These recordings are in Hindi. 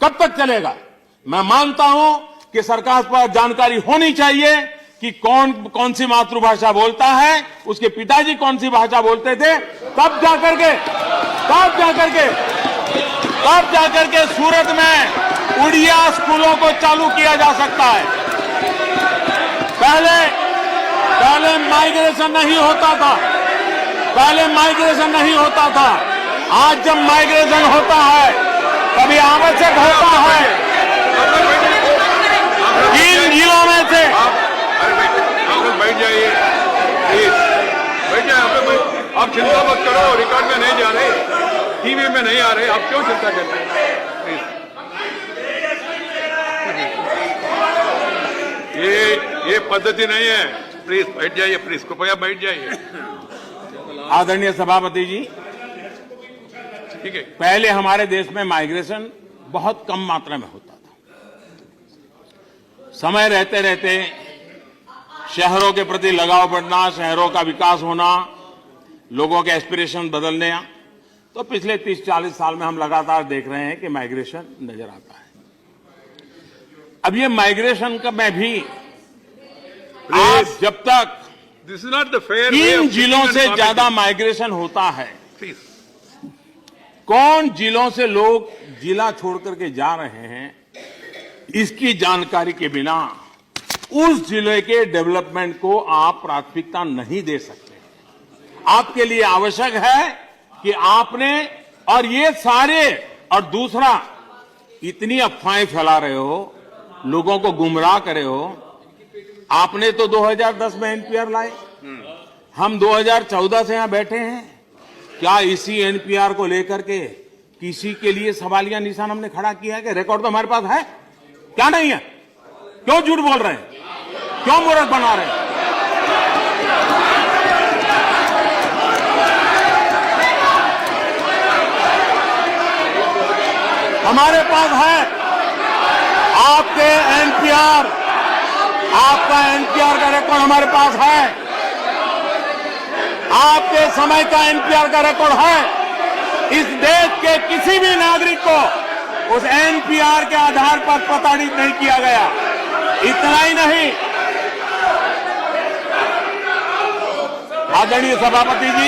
कब तक चलेगा? मैं मानता हूं कि सरकार पर जानकारी होनी चाहिए कि कौन सी मातृभाषा बोलता है, उसके पिताजी कौन सी भाषा बोलते थे, तब जाकर के सूरत में उड़िया स्कूलों को चालू किया जा सकता है। पहले माइग्रेशन नहीं होता था। आज जब माइग्रेशन होता है, कभी आवश्यक होता है इन जिलों में से। आप लोग बैठ जाइए, बैठ जाइए। आप चिंता मत करो, रिकॉर्ड में नहीं जा रहे, टीवी में नहीं आ रहे, आप क्यों चिंता करते हैं? ये पद्धति नहीं है। प्लीज बैठ जाइए, प्लीज कृपया बैठ जाइए। आदरणीय सभापति जी, ठीक है। पहले हमारे देश में माइग्रेशन बहुत कम मात्रा में होता था। समय रहते रहते शहरों के प्रति लगाव बढ़ना, शहरों का विकास होना, लोगों के एस्पिरेशन बदलने, तो पिछले 30-40 साल में हम लगातार देख रहे हैं कि माइग्रेशन नजर आता है। अब ये माइग्रेशन का मैं भी आज जब तक this is not the fair 3 जिलों से ज्यादा माइग्रेशन होता है, कौन जिलों से लोग जिला छोड़ करके जा रहे हैं, इसकी जानकारी के बिना उस जिले के डेवलपमेंट को आप प्राथमिकता नहीं दे सकते। आपके लिए आवश्यक है कि आपने, और ये सारे, और दूसरा, इतनी अफवाहें फैला रहे हो, लोगों को गुमराह करे हो। आपने तो 2010 में एनपीआर लाए, हम 2014 से यहां बैठे हैं। क्या इसी एनपीआर को लेकर के किसी के लिए सवालिया निशान हमने खड़ा किया है? कि रिकॉर्ड तो हमारे पास है, क्या नहीं है? क्यों झूठ बोल रहे हैं? क्यों मूर्ख बना रहे हैं? हमारे पास है आपके एनपीआर, आपका एनपीआर का रिकॉर्ड हमारे पास है, आपके समय का एनपीआर का रिकॉर्ड है। इस देश के किसी भी नागरिक को उस एनपीआर के आधार पर प्रताड़ित नहीं किया गया। इतना ही नहीं, आदरणीय सभापति जी,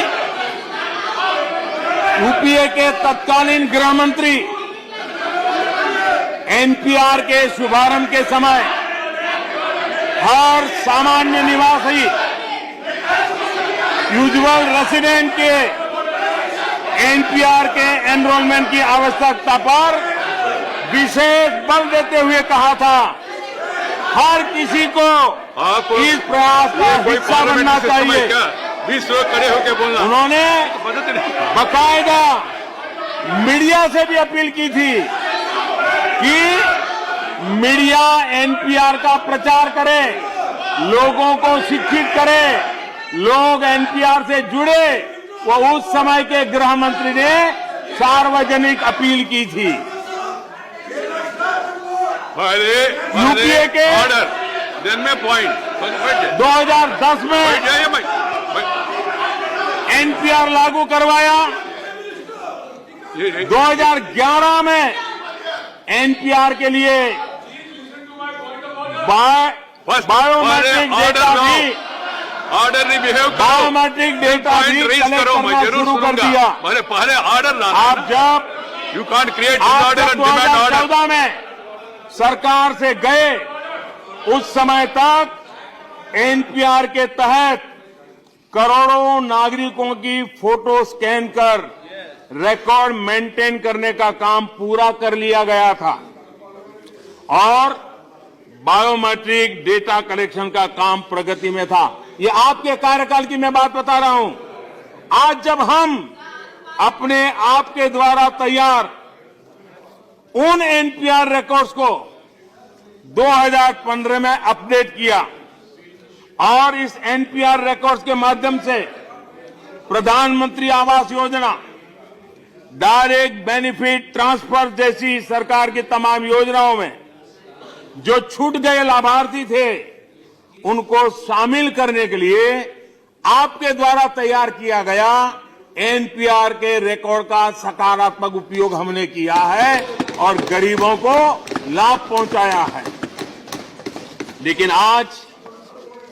यूपीए के तत्कालीन गृह मंत्री एनपीआर के शुभारंभ के समय हर सामान्य निवासी यूजुअल रेसिडेंट के एनपीआर के एनरोलमेंट की आवश्यकता पर विशेष बल देते हुए कहा था, हर किसी को इस प्रयास का हिस्सा बनना चाहिए। 20 लोग खड़े होकर बोलना। उन्होंने बाकायदा मीडिया से भी अपील की थी कि मीडिया एनपीआर का प्रचार करे, लोगों को शिक्षित करे, लोग एनपीआर से जुड़े। वो उस समय के गृह मंत्री ने सार्वजनिक अपील की थी। यूपीए के ऑर्डर, देन में पॉइंट 2010 में एनपीआर लागू करवाया, 2011 में एनपीआर के लिए बायोमेट्रिक डेटा भी बायोमेट्रिक डेटा भी कलेक्ट करना शुरू कर दिया। पहले ऑर्डर लाना। आप जब यू कांट क्रिएट 2014 में सरकार से गए, उस समय तक एनपीआर के तहत करोड़ों नागरिकों की फोटो स्कैन कर रिकॉर्ड मेंटेन करने का काम पूरा कर लिया गया था और बायोमेट्रिक डेटा कलेक्शन का काम प्रगति में था। ये आपके कार्यकाल की मैं बात बता रहा हूं। आज जब हम अपने आपके द्वारा तैयार उन एनपीआर रिकॉर्ड्स को 2015 में अपडेट किया और इस एनपीआर रिकॉर्ड्स के माध्यम से प्रधानमंत्री Awas Yojana, direct benefit transfer जैसी सरकार की तमाम योजनाओं में जो छूट गए लाभार्थी थे, उनको शामिल करने के लिए आपके द्वारा तैयार किया गया एनपीआर के रिकॉर्ड का सकारात्मक उपयोग हमने किया है और गरीबों को लाभ पहुंचाया है। लेकिन आज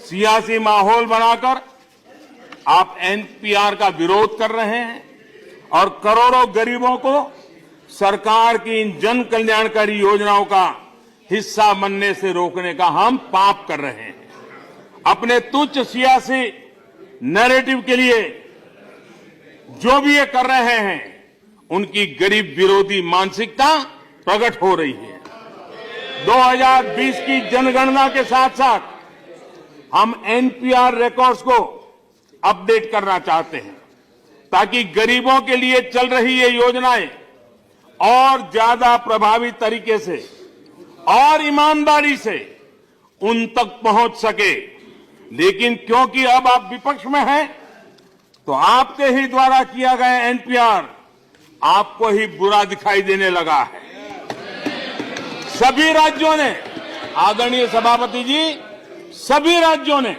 सियासी माहौल बनाकर आप एनपीआर का विरोध कर रहे हैं और करोड़ों गरीबों को सरकार की इन जन कल्याणकारी योजनाओं का हिस्सा बनने से रोकने का हम पाप कर रहे हैं। अपने तुच्छ सियासी नैरेटिव के लिए जो भी ये कर रहे हैं, उनकी गरीब विरोधी मानसिकता प्रकट हो रही है। 2020 की जनगणना के साथ साथ हम एनपीआर रिकॉर्ड्स को अपडेट करना चाहते हैं ताकि गरीबों के लिए चल रही ये योजनाएं और ज्यादा प्रभावी तरीके से और ईमानदारी से उन तक पहुंच सके। लेकिन क्योंकि अब आप विपक्ष में हैं, तो आपके ही द्वारा किया गया एनपीआर आपको ही बुरा दिखाई देने लगा है। सभी राज्यों ने, आदरणीय सभापति जी, सभी राज्यों ने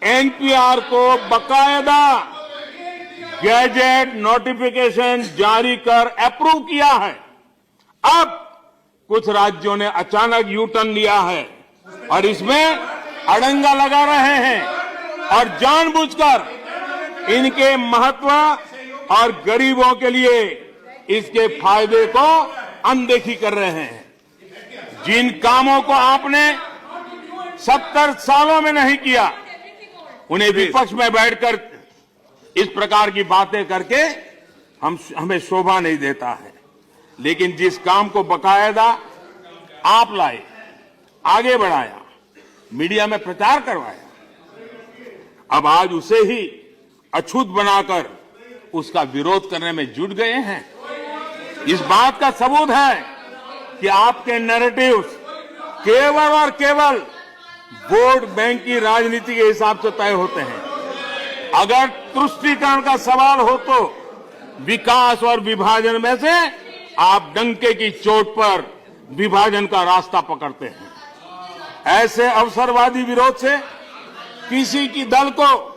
एनपीआर को बकायदा गैजेट नोटिफिकेशन जारी कर अप्रूव किया है। अब कुछ राज्यों ने अचानक यू टर्न लिया है और इसमें अड़ंगा लगा रहे हैं और जानबूझकर इनके महत्व और गरीबों के लिए इसके फायदे को अनदेखी कर रहे हैं। जिन कामों को आपने 70 सालों में नहीं किया, उन्हें विपक्ष में बैठकर इस प्रकार की बातें करके हमें शोभा नहीं देता है। लेकिन जिस काम को बकायदा आप लाए, आगे बढ़ाया, मीडिया में प्रचार करवाया, अब आज उसे ही अछूत बनाकर उसका विरोध करने में जुट गए हैं। इस बात का सबूत है कि आपके नैरेटिव्स केवल और केवल वोट बैंक की राजनीति के हिसाब से तय होते हैं। अगर तुष्टीकरण का सवाल हो तो विकास और विभाजन में से आप डंके की चोट पर विभाजन का रास्ता पकड़ते हैं। ऐसे अवसरवादी विरोध से किसी की दल को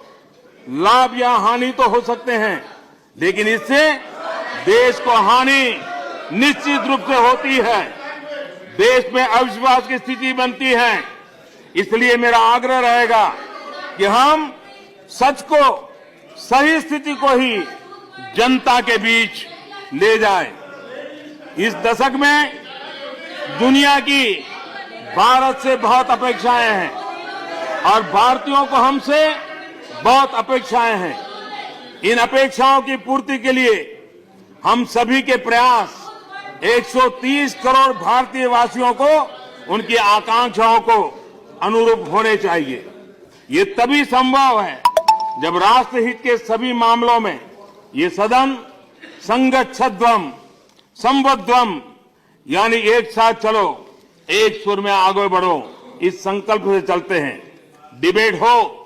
लाभ या हानि तो हो सकते हैं, लेकिन इससे देश को हानि निश्चित रूप से होती है। देश में अविश्वास की स्थिति बनती है। इसलिए मेरा आग्रह रहेगा कि हम सच को, सही स्थिति को ही जनता के बीच ले जाएं। इस दशक में दुनिया की भारत से बहुत अपेक्षाएं हैं और भारतीयों को हमसे बहुत अपेक्षाएं हैं। इन अपेक्षाओं की पूर्ति के लिए हम सभी के प्रयास 130 करोड़ भारतीय वासियों को, उनकी आकांक्षाओं को अनुरूप होने चाहिए। ये तभी संभव है जब राष्ट्रहित के सभी मामलों में ये सदन संगच्छध्वम संबद्धम, यानी एक साथ चलो, एक सुर में आगे बढ़ो, इस संकल्प से चलते हैं। डिबेट हो